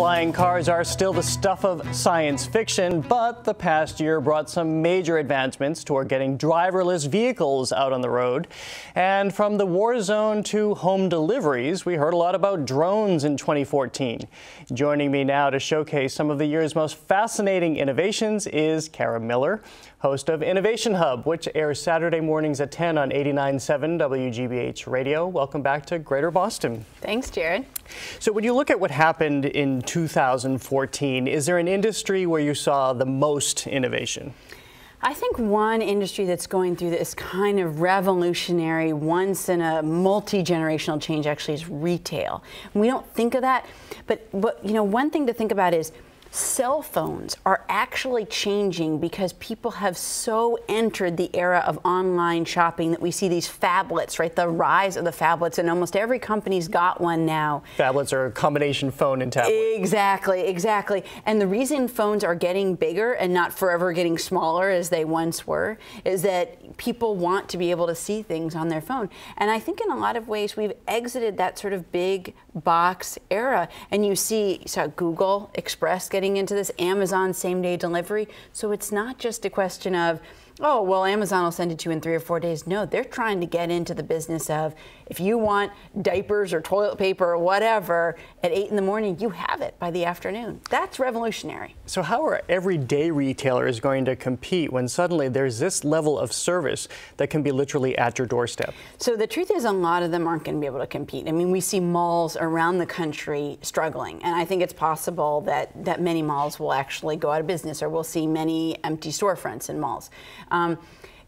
Flying cars are still the stuff of science fiction, but the past year brought some major advancements toward getting driverless vehicles out on the road. And from the war zone to home deliveries, we heard a lot about drones in 2014. Joining me now to showcase some of the year's most fascinating innovations is Kara Miller, host of Innovation Hub, which airs Saturday mornings at 10 on 89.7 WGBH Radio. Welcome back to Greater Boston. Thanks, Jared. So when you look at what happened in 2014, is there an industry where you saw the most innovation? I think one industry that's going through this kind of revolutionary, once in a multi-generational change actually is retail. We don't think of that, but you know, one thing to think about is cell phones are actually changing because people have so entered the era of online shopping that we see these phablets, right? The rise of the phablets, and almost every company's got one now. Phablets are a combination phone and tablet. Exactly, exactly. And the reason phones are getting bigger and not forever getting smaller as they once were is that people want to be able to see things on their phone. And I think in a lot of ways we've exited that sort of big box era. And you saw Google Express getting into this, Amazon same-day delivery. So it's not just a question of, oh, well, Amazon will send it to you in 3 or 4 days. No, they're trying to get into the business of, if you want diapers or toilet paper or whatever at 8 in the morning, you have it by the afternoon. That's revolutionary. So how are everyday retailers going to compete when suddenly there's this level of service that can be literally at your doorstep? So the truth is a lot of them aren't going to be able to compete. I mean, we see malls around the country struggling, and I think it's possible that many malls will actually go out of business, or we'll see many empty storefronts in malls.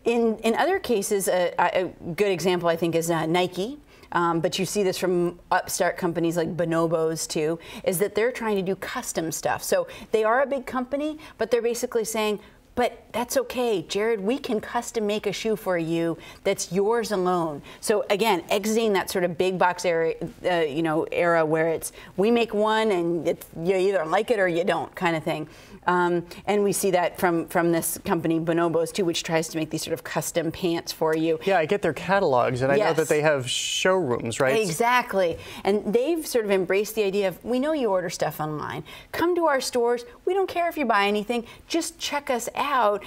In other cases, a good example, I think, is Nike. But you see this from upstart companies like Bonobos too, is that they're trying to do custom stuff. So they are a big company, but they're basically saying, but that's okay, Jared, we can custom make a shoe for you that's yours alone. So again, exiting that sort of big box era, era where it's, we make one and you either like it or you don't kind of thing. And we see that from this company Bonobos too, which tries to make these sort of custom pants for you. Yeah, I get their catalogs, and I know that they have showrooms, right? Exactly. And they've sort of embraced the idea of, we know you order stuff online. Come to our stores. We don't care if you buy anything. Just check us out,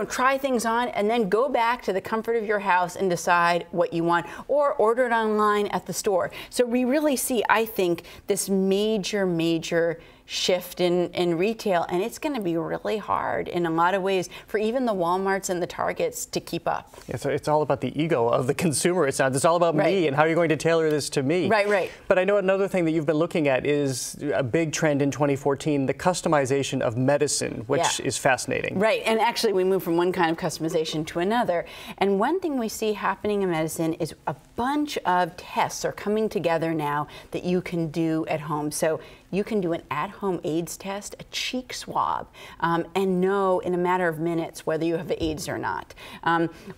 try things on, and then go back to the comfort of your house and decide what you want, or order it online at the store. So we really see, I think, this major shift in retail, and it's going to be really hard in a lot of ways for even the Walmarts and the Targets to keep up. Yeah, so it's all about the ego of the consumer. It's all about me and how you're going to tailor this to me. Right. But I know another thing that you've been looking at is a big trend in 2014, the customization of medicine, which is fascinating. Right, and actually we move from one kind of customization to another. And one thing we see happening in medicine is a bunch of tests are coming together now that you can do at home. So you can do an at-home AIDS test, a cheek swab, and know in a matter of minutes whether you have AIDS or not.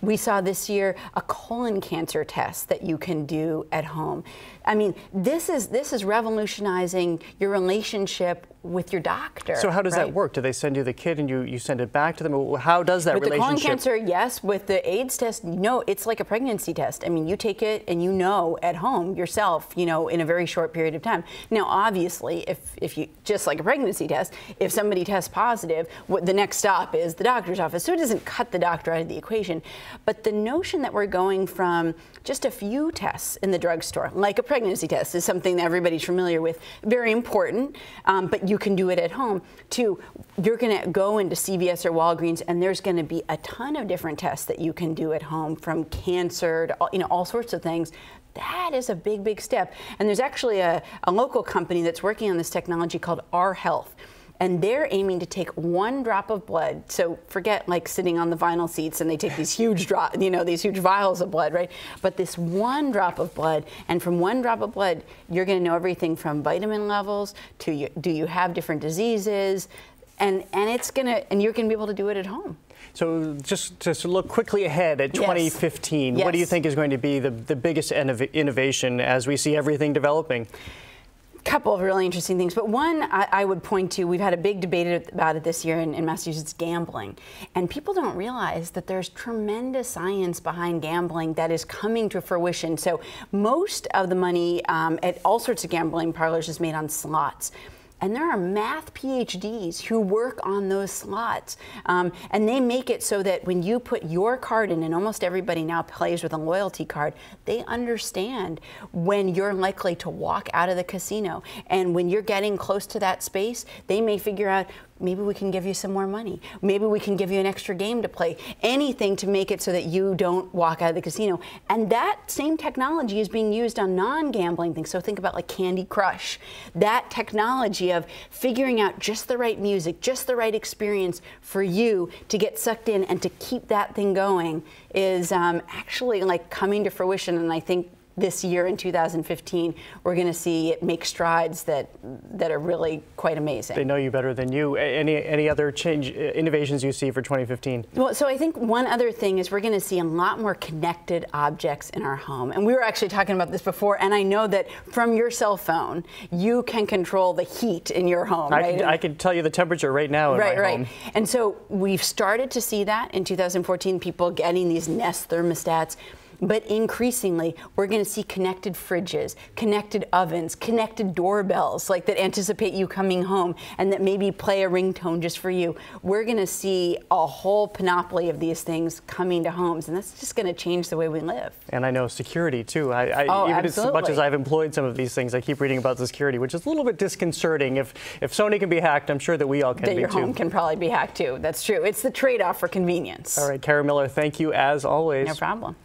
We saw this year a colon cancer test that you can do at home. I mean, this is revolutionizing your relationship with your doctor. So how does that work? Do they send you the kit and you send it back to them? How does that relationship? With the colon cancer, yes. With the AIDS test, no, it's like a pregnancy test. I mean, you take it and you know at home yourself, in a very short period of time. Now, obviously, if you, just like a pregnancy test, if somebody tests positive, the next stop is the doctor's office. So it doesn't cut the doctor out of the equation. But the notion that we're going from just a few tests in the drugstore, like a pregnancy test, is something that everybody's familiar with, very important, but you can do it at home, to you're going to go into CVS or Walgreens and there's going to be a ton of different tests that you can do at home, from cancer to all sorts of things. That is a big step. And there's actually a local company that's working on this technology called R Health. And they're aiming to take 1 drop of blood. So forget like sitting on the vinyl seats and they take these huge these huge vials of blood, right? But this 1 drop of blood, and from 1 drop of blood, you're going to know everything from vitamin levels to do you have different diseases, and you're going to be able to do it at home. So just to look quickly ahead at 2015, what do you think is going to be the biggest innovation as we see everything developing? Couple of really interesting things, but one I would point to, we've had a big debate about it this year in Massachusetts, gambling. And people don't realize that there's tremendous science behind gambling that is coming to fruition. So most of the money at all sorts of gambling parlors is made on slots. And there are math PhDs who work on those slots. And they make it so that when you put your card in, and almost everybody now plays with a loyalty card, they understand when you're likely to walk out of the casino. And when you're getting close to that space, they may figure out, maybe we can give you some more money. Maybe we can give you an extra game to play. Anything to make it so that you don't walk out of the casino. And that same technology is being used on non-gambling things. So think about like Candy Crush. That technology of figuring out just the right music, just the right experience for you to get sucked in and to keep that thing going is actually like coming to fruition. And I think this year in 2015, we're going to see it make strides that are really quite amazing. They know you better than you. Any other innovations you see for 2015? Well, so I think one other thing is we're going to see a lot more connected objects in our home. And we were actually talking about this before, and I know that from your cell phone, you can control the heat in your home, right? I can tell you the temperature right now in my home. And so we've started to see that in 2014, people getting these Nest thermostats. But increasingly, we're going to see connected fridges, connected ovens, connected doorbells, like that anticipate you coming home and that maybe play a ringtone just for you. We're going to see a whole panoply of these things coming to homes, and that's just going to change the way we live. And I know security, too. Even absolutely. as much as I've employed some of these things, I keep reading about the security, which is a little bit disconcerting. If Sony can be hacked, I'm sure that we all can be, too. That your home can probably be hacked, too. That's true. It's the trade-off for convenience. All right, Kara Miller, thank you as always. No problem.